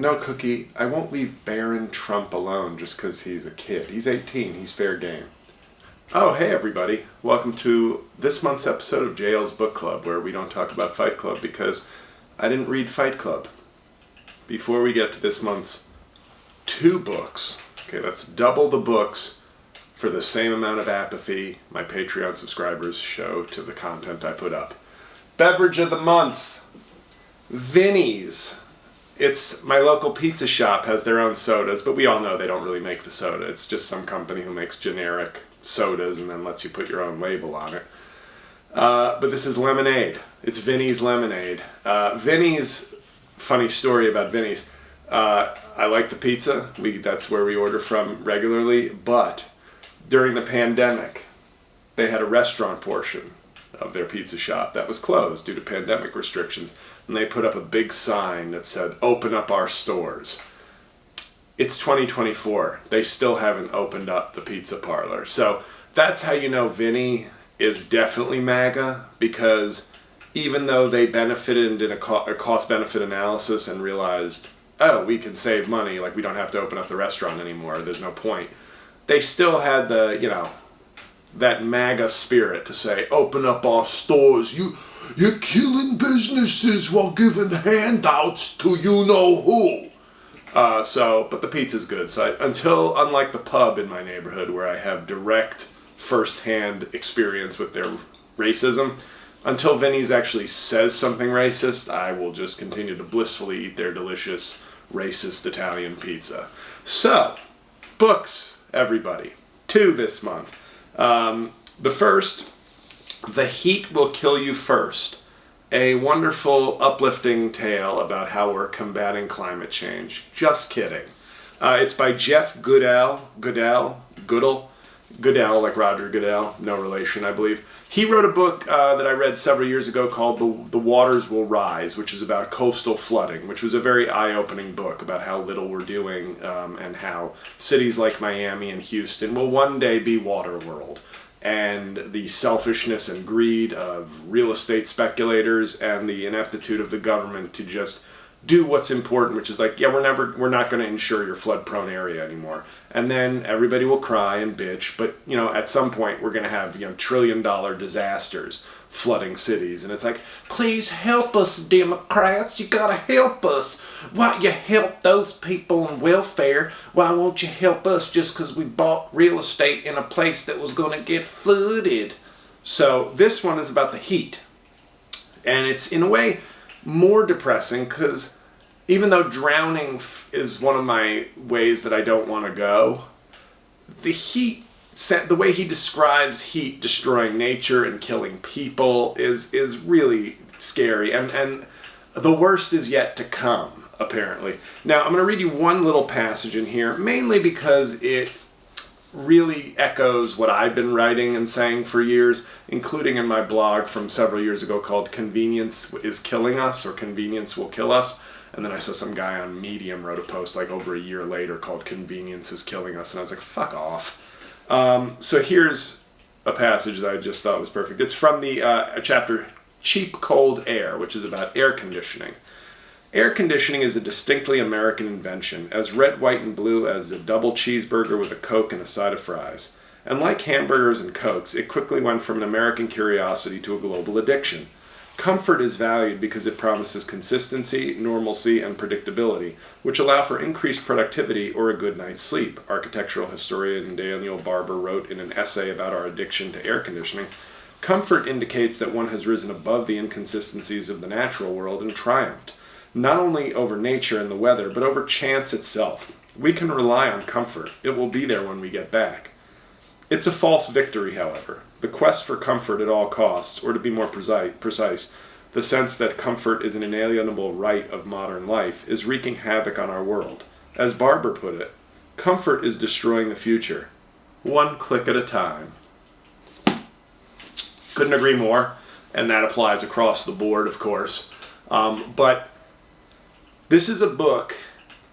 no, Cookie, I won't leave Barron Trump alone just because he's a kid. He's 18. He's fair game. Oh, hey, everybody. Welcome to this month's episode of JL's Book Club, where we don't talk about Fight Club because I didn't read Fight Club. Before we get to this month's 2 books, okay, that's double the books for the same amount of apathy my Patreon subscribers show to the content I put up. Beverage of the month, Vinny's. It's my local pizza shop has their own sodas, but we all know they don't really make the soda. It's just some company who makes generic sodas and then lets you put your own label on it. But this is lemonade. It's Vinny's lemonade. Vinny's, funny story about Vinny's. I like the pizza. That's where we order from regularly, but during the pandemic, they had a restaurant portion of their pizza shop that was closed due to pandemic restrictions, and they put up a big sign that said, "Open up our stores." It's 2024. They still haven't opened up the pizza parlor. So that's how you know Vinny is definitely MAGA, because even though they benefited and did a cost-benefit analysis and realized, oh, we can save money, like we don't have to open up the restaurant anymore, there's no point, they still had the, that MAGA spirit to say, open up our stores. You're killing businesses while giving handouts to you-know-who. But the pizza's good. So unlike the pub in my neighborhood where I have direct first-hand experience with their racism, until Vinny's actually says something racist, I will just continue to blissfully eat their delicious racist Italian pizza. So, books, everybody. 2 this month. The first, The Heat Will Kill You First. A wonderful, uplifting tale about how we're combating climate change. Just kidding. It's by Jeff Goodell, like Roger Goodell, no relation, I believe. He wrote a book that I read several years ago called The Waters Will Rise, which is about coastal flooding, which was a very eye-opening book about how little we're doing and how cities like Miami and Houston will one day be water world. And the selfishness and greed of real estate speculators and the ineptitude of the government to just do what's important, which is like, yeah, we're not going to insure your flood-prone area anymore. And then everybody will cry and bitch, but, at some point we're going to have, trillion-dollar disasters flooding cities. And it's like, please help us, Democrats. You got to help us. Why you help those people on welfare? Why won't you help us just because we bought real estate in a place that was going to get flooded? So this one is about the heat. And it's, in a way, more depressing because even though drowning is one of my ways that I don't want to go, the heat, the way he describes heat destroying nature and killing people is really scary. And the worst is yet to come, apparently. Now, I'm going to read you one little passage in here, mainly because it really echoes what I've been writing and saying for years, including in my blog from several years ago called Convenience is Killing Us, or Convenience Will Kill Us. And then I saw some guy on Medium wrote a post like over a year later called Convenience is Killing Us. And I was like, fuck off. So here's a passage that I just thought was perfect. It's from the chapter Cheap Cold Air, which is about air conditioning. Air conditioning is a distinctly American invention, as red, white, and blue as a double cheeseburger with a Coke and a side of fries. And like hamburgers and Cokes, it quickly went from an American curiosity to a global addiction. Comfort is valued because it promises consistency, normalcy, and predictability, which allow for increased productivity or a good night's sleep, architectural historian Daniel Barber wrote in an essay about our addiction to air conditioning. Comfort indicates that one has risen above the inconsistencies of the natural world and triumphed, not only over nature and the weather, but over chance itself. We can rely on comfort. It will be there when we get back. It's a false victory, however. The quest for comfort at all costs, or to be more precise, the sense that comfort is an inalienable right of modern life, is wreaking havoc on our world. As Barber put it, comfort is destroying the future, one click at a time. Couldn't agree more, and that applies across the board, of course. But this is a book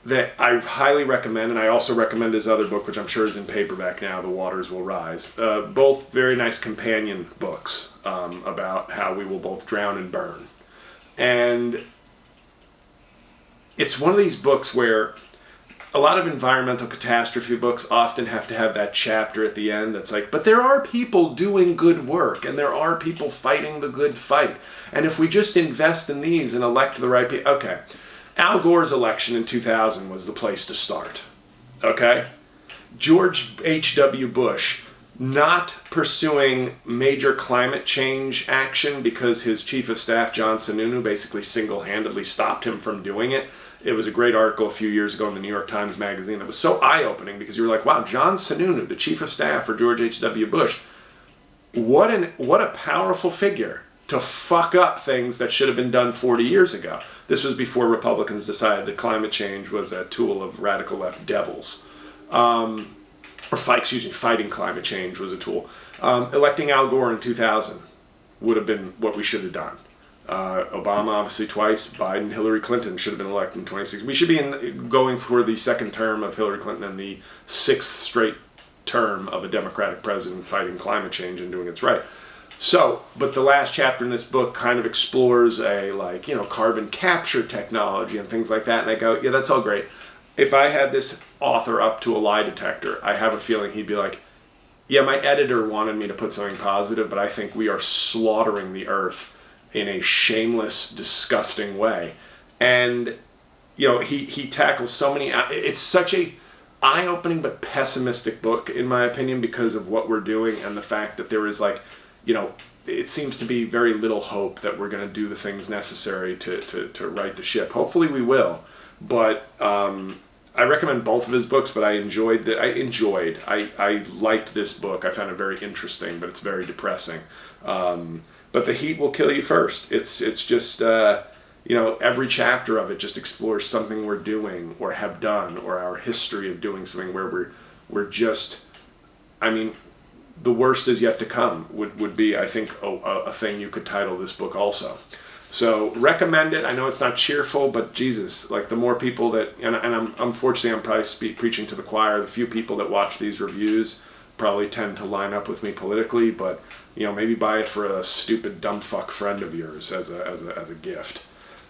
that I highly recommend, and I also recommend his other book, which I'm sure is in paperback now, The Waters Will Rise. Both very nice companion books about how we will both drown and burn. And it's one of these books where a lot of environmental catastrophe books often have to have that chapter at the end that's like, but there are people doing good work, and there are people fighting the good fight. And if we just invest in these and elect the right people, okay. Al Gore's election in 2000 was the place to start, okay? George H.W. Bush not pursuing major climate change action because his chief of staff, John Sununu, basically single-handedly stopped him from doing it. It was a great article a few years ago in the New York Times Magazine that was so eye-opening because you were like, wow, John Sununu, the chief of staff for George H.W. Bush, what a powerful figure to fuck up things that should have been done 40 years ago. This was before Republicans decided that climate change was a tool of radical left devils. Fighting climate change was a tool. Electing Al Gore in 2000 would have been what we should have done. Obama, obviously twice. Biden, Hillary Clinton should have been elected in 2016. We should be going for the second term of Hillary Clinton and the sixth straight term of a Democratic president fighting climate change and doing its right. So, but the last chapter in this book kind of explores carbon capture technology and things like that. And I go, yeah, that's all great. If I had this author up to a lie detector, I have a feeling he'd be like, yeah, my editor wanted me to put something positive, but I think we are slaughtering the earth in a shameless, disgusting way. And, he tackles so many, it's such a eye-opening but pessimistic book, in my opinion, because of what we're doing and the fact that there is it seems to be very little hope that we're going to do the things necessary to right the ship. Hopefully we will. But I recommend both of his books, but I liked this book. I found it very interesting, but it's very depressing. But The Heat Will Kill You First. It's just, every chapter of it just explores something we're doing or have done or our history of doing something where we're just, the worst is yet to come would be, I think, a thing you could title this book also. So recommend it. I know it's not cheerful, but Jesus, the more people that, and I'm unfortunately I'm probably preaching to the choir. The few people that watch these reviews probably tend to line up with me politically, but maybe buy it for a stupid dumb fuck friend of yours as a gift.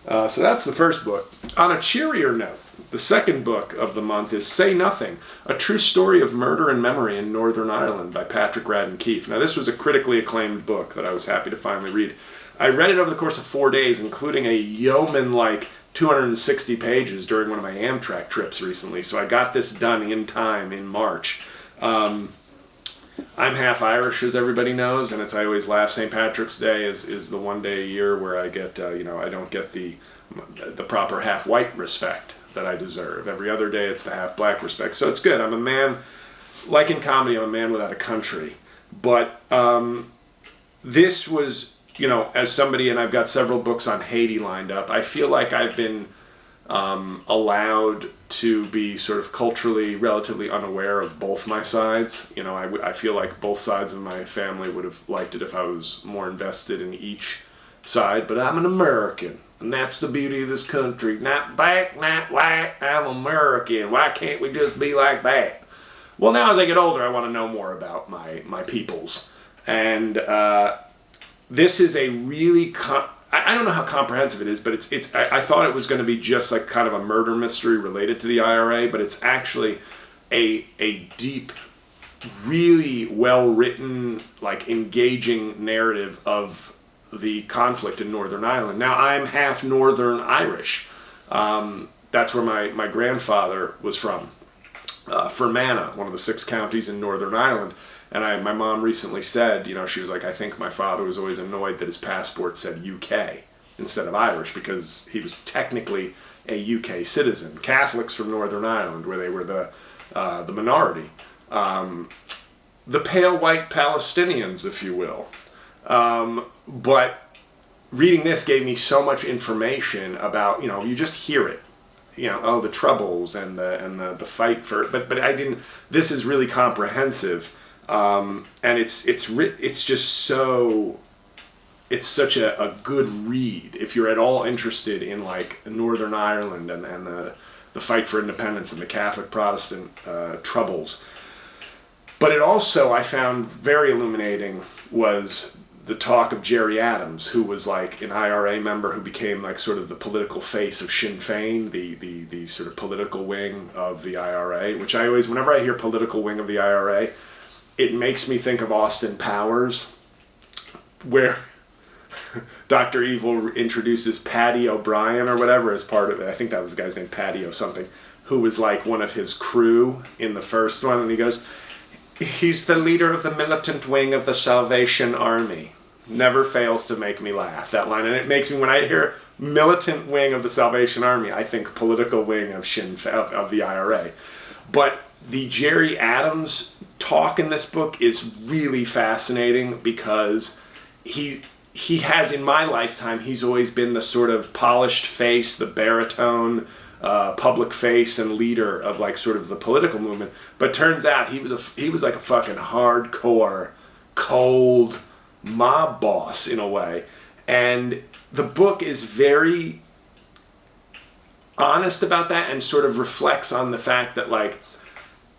So that's the first book. On a cheerier note, the second book of the month is Say Nothing, A True Story of Murder and Memory in Northern Ireland by Patrick Radden Keefe. Now this was a critically acclaimed book that I was happy to finally read. I read it over the course of 4 days, including a yeoman 260 pages during one of my Amtrak trips recently. So I got this done in time in March. I'm half Irish, as everybody knows, and I always laugh. St. Patrick's Day is the one day a year where I get, I don't get the proper half white respect that I deserve. Every other day it's the half black respect. So it's good. I'm a man, like in comedy, I'm a man without a country. But this was, as somebody, and I've got several books on Haiti lined up, I feel like I've been allowed to be sort of culturally relatively unaware of both my sides. I feel like both sides of my family would have liked it if I was more invested in each side, but I'm an American, and that's the beauty of this country. Not black, not white, I'm American. Why can't we just be like that? Well, now as I get older, I want to know more about my peoples. And this is a really... I don't know how comprehensive it is, but I thought it was going to be just kind of a murder mystery related to the IRA, but it's actually a deep, really well-written, engaging narrative of the conflict in Northern Ireland. Now, I'm half Northern Irish. That's where my grandfather was from. Fermanagh, one of the 6 counties in Northern Ireland. And my mom recently said, she was like, I think my father was always annoyed that his passport said UK instead of Irish because he was technically a UK citizen. Catholics from Northern Ireland, where they were the minority. The pale white Palestinians, if you will. But reading this gave me so much information about, you just hear it. The troubles and the fight for it. But I didn't, this is really comprehensive. And it's just so, it's such a good read if you're at all interested in Northern Ireland and the fight for independence and the Catholic Protestant troubles. But it also, I found very illuminating, was the talk of Jerry Adams, who was like an IRA member who became like sort of the political face of Sinn Féin, the sort of political wing of the IRA, which I always, whenever I hear political wing of the IRA, it makes me think of Austin Powers, where Dr. Evil introduces Paddy O'Brien or whatever as part of it. I think that was the guy's name, Paddy or something, who was like one of his crew in the first one, and he goes, he's the leader of the militant wing of the Salvation Army. Never fails to make me laugh, that line. And it makes me, when I hear militant wing of the Salvation Army, I think political wing of of the IRA. But the Jerry Adams talk in this book is really fascinating because he has, in my lifetime, he's always been the sort of polished face, the baritone, public face and leader of like sort of the political movement. But turns out he was like a fucking hardcore, cold mob boss in a way. And the book is very honest about that and sort of reflects on the fact that, like,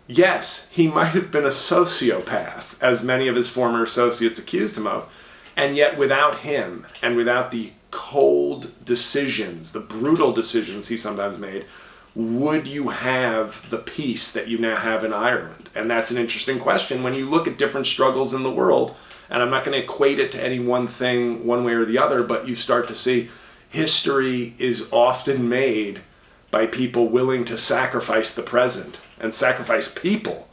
yes, he might have been a sociopath, as many of his former associates accused him of, and yet without him and without the cold decisions, the brutal decisions he sometimes made, would you have the peace that you now have in Ireland? And that's an interesting question when you look at different struggles in the world. And I'm not going to equate it to any one thing, one way or the other, but you start to see history is often made by people willing to sacrifice the present and sacrifice people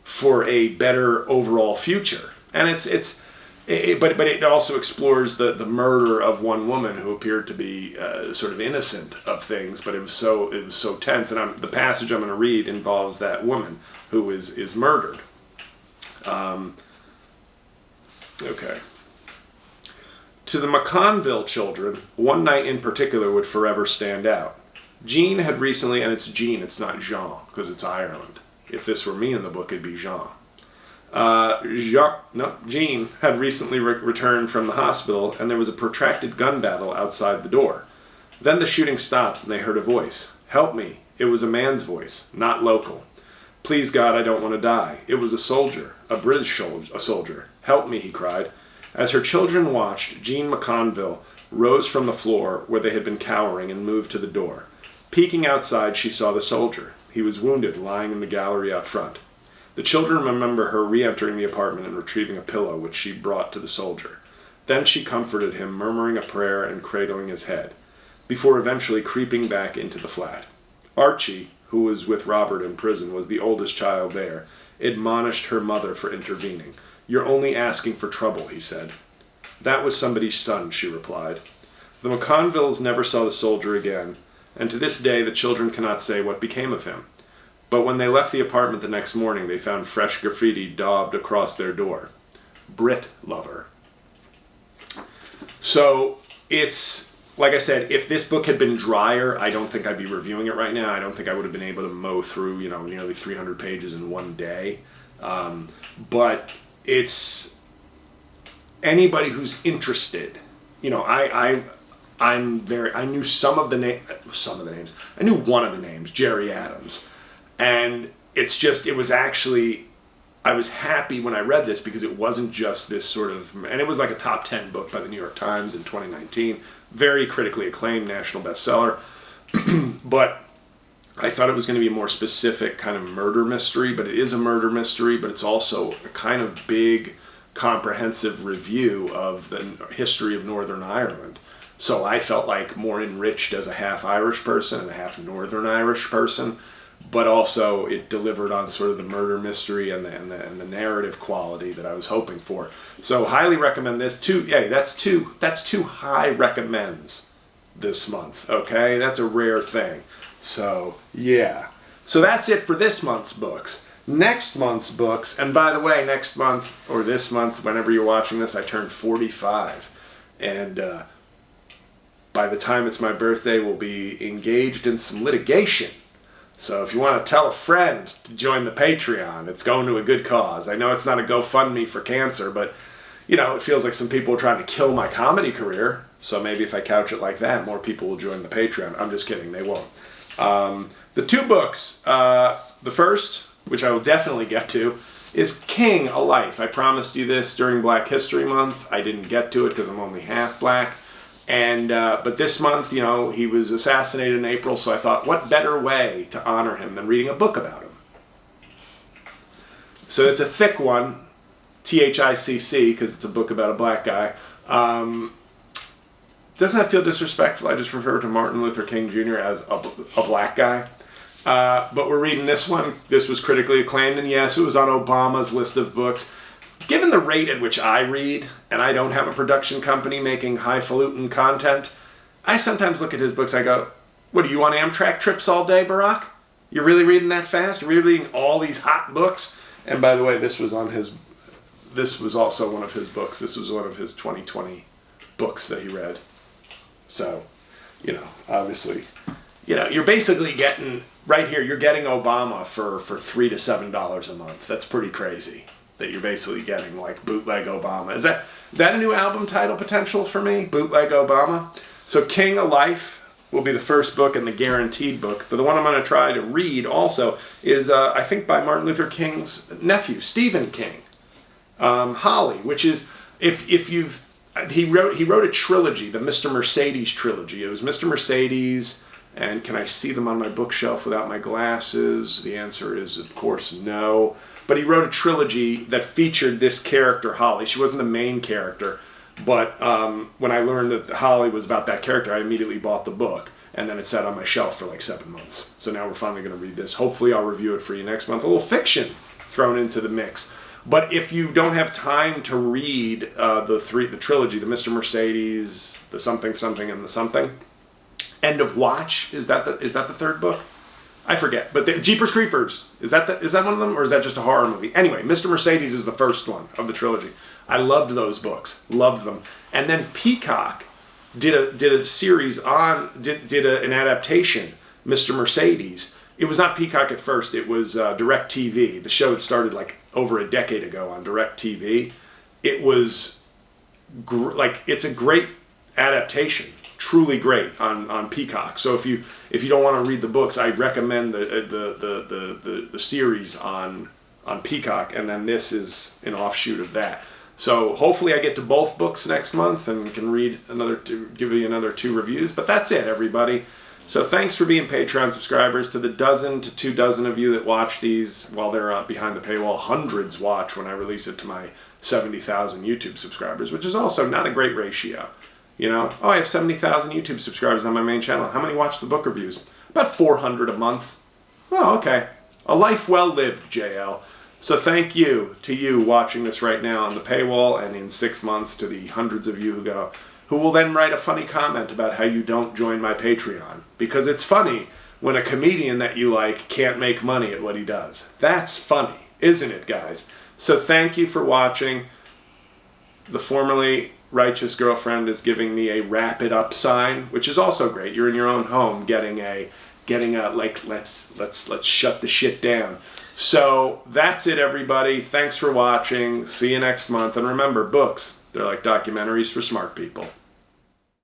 for a better overall future. And but it also explores the murder of one woman who appeared to be sort of innocent of things, but it was so tense. And the passage I'm going to read involves that woman who is murdered. Okay. To the McConville children, one night in particular would forever stand out. Jean had recently, and it's Jean, it's not Jean, because it's Ireland. If this were me in the book, it'd be Jean. Jean had recently returned from the hospital, and there was a protracted gun battle outside the door. Then the shooting stopped, and they heard a voice. Help me. It was a man's voice, not local. Please, God, I don't want to die. It was a soldier, a British soldier. Help me, he cried. As her children watched, Jean McConville rose from the floor where they had been cowering and moved to the door. Peeking outside, she saw the soldier. He was wounded, lying in the gallery out front. The children remember her re-entering the apartment and retrieving a pillow, which she brought to the soldier. Then she comforted him, murmuring a prayer and cradling his head, before eventually creeping back into the flat. Archie, who was with Robert in prison, was the oldest child there, admonished her mother for intervening. You're only asking for trouble, he said. That was somebody's son, she replied. The McConvilles never saw the soldier again, and to this day the children cannot say what became of him. But when they left the apartment the next morning, they found fresh graffiti daubed across their door. Brit lover. So it's, like I said, if this book had been drier, I don't think I'd be reviewing it right now. I don't think I would have been able to mow through, nearly 300 pages in one day. But it's anybody who's interested. I knew some of the names. I knew one of the names, Jerry Adams. And it was actually, I was happy when I read this because it wasn't just this sort of, and it was like a top 10 book by the New York Times in 2019, very critically acclaimed, national bestseller. But I thought it was going to be a more specific kind of murder mystery, but it is a murder mystery, but it's also a kind of big, comprehensive review of the history of Northern Ireland. So I felt like more enriched as a half Irish person and a half Northern Irish person, but also it delivered on sort of the murder mystery and the narrative quality that I was hoping for. So highly recommend this. That's two high recommends this month. Okay, that's a rare thing. So yeah. So that's it for this month's books. Next month's books, and by the way, next month or this month, whenever you're watching this, I turned 45, and by the time it's my birthday, we'll be engaged in some litigation. So if you want to tell a friend to join the Patreon, it's going to a good cause. I know it's not a GoFundMe for cancer, but it feels like some people are trying to kill my comedy career. So maybe if I couch it like that, more people will join the Patreon. I'm just kidding, they won't. The two books, the first, which I will definitely get to, is King, A Life. I promised you this during Black History Month. I didn't get to it because I'm only half black. And but this month, you know, he was assassinated in April, so I thought, what better way to honor him than reading a book about him? So it's a thick one, THICC, because it's a book about a black guy. Doesn't that feel disrespectful? I just refer to Martin Luther King Jr. as a black guy. But we're reading this one. This was critically acclaimed, and yes, it was on Obama's list of books. Given the rate at which I read, and I don't have a production company making highfalutin content, I sometimes look at his books, I go, what, do you want Amtrak trips all day, Barack? You're really reading that fast? You're really reading all these hot books? And by the way, this was also one of his books. This was one of his 2020 books that he read. So, you know, obviously, you know, you're basically getting, right here, you're getting Obama for $3 to $7 a month. That's pretty crazy that you're basically getting, like, Bootleg Obama. Is that a new album title potential for me? Bootleg Obama? So King, A Life will be the first book and the guaranteed book. But the one I'm going to try to read also is, I think, by Martin Luther King's nephew, Stephen King. Holly, which is, he wrote a trilogy, the Mr. Mercedes trilogy. It was Mr. Mercedes, and can I see them on my bookshelf without my glasses? The answer is, of course, no. But he wrote a trilogy that featured this character, Holly. She wasn't the main character, but when I learned that Holly was about that character, I immediately bought the book, and then it sat on my shelf for like 7 months. So now we're finally going to read this. Hopefully I'll review it for you next month. A little fiction thrown into the mix. But if you don't have time to read the trilogy, the Mr. Mercedes, the something, something, and the something, End of Watch, is that the third book? I forget. But Jeepers Creepers, is that one of them, or is that just a horror movie? Anyway, Mr. Mercedes is the first one of the trilogy. I loved those books, loved them. And then Peacock did a series an adaptation, Mr. Mercedes. It was not Peacock at first. It was DirecTV. The show had started like over a decade ago on DirecTV. It was it's a great adaptation, truly great on Peacock. So if you don't want to read the books, I recommend the series on Peacock, and then this is an offshoot of that. So hopefully I get to both books next month and can read give you another 2 reviews. But that's it, everybody. So thanks for being Patreon subscribers. To the 12 to 2 dozen of you that watch these while they're behind the paywall, hundreds watch when I release it to my 70,000 YouTube subscribers, which is also not a great ratio. You know, I have 70,000 YouTube subscribers on my main channel. How many watch the book reviews? About 400 a month. Oh, okay. A life well lived, JL. So thank you to you watching this right now on the paywall, and in 6 months to the hundreds of you who will then write a funny comment about how you don't join my Patreon. Because it's funny when a comedian that you like can't make money at what he does. That's funny, isn't it, guys? So thank you for watching. The formerly righteous girlfriend is giving me a wrap it up sign, which is also great. You're in your own home getting a like, let's shut the shit down. So that's it, everybody. Thanks for watching. See you next month. And remember, books, they're like documentaries for smart people.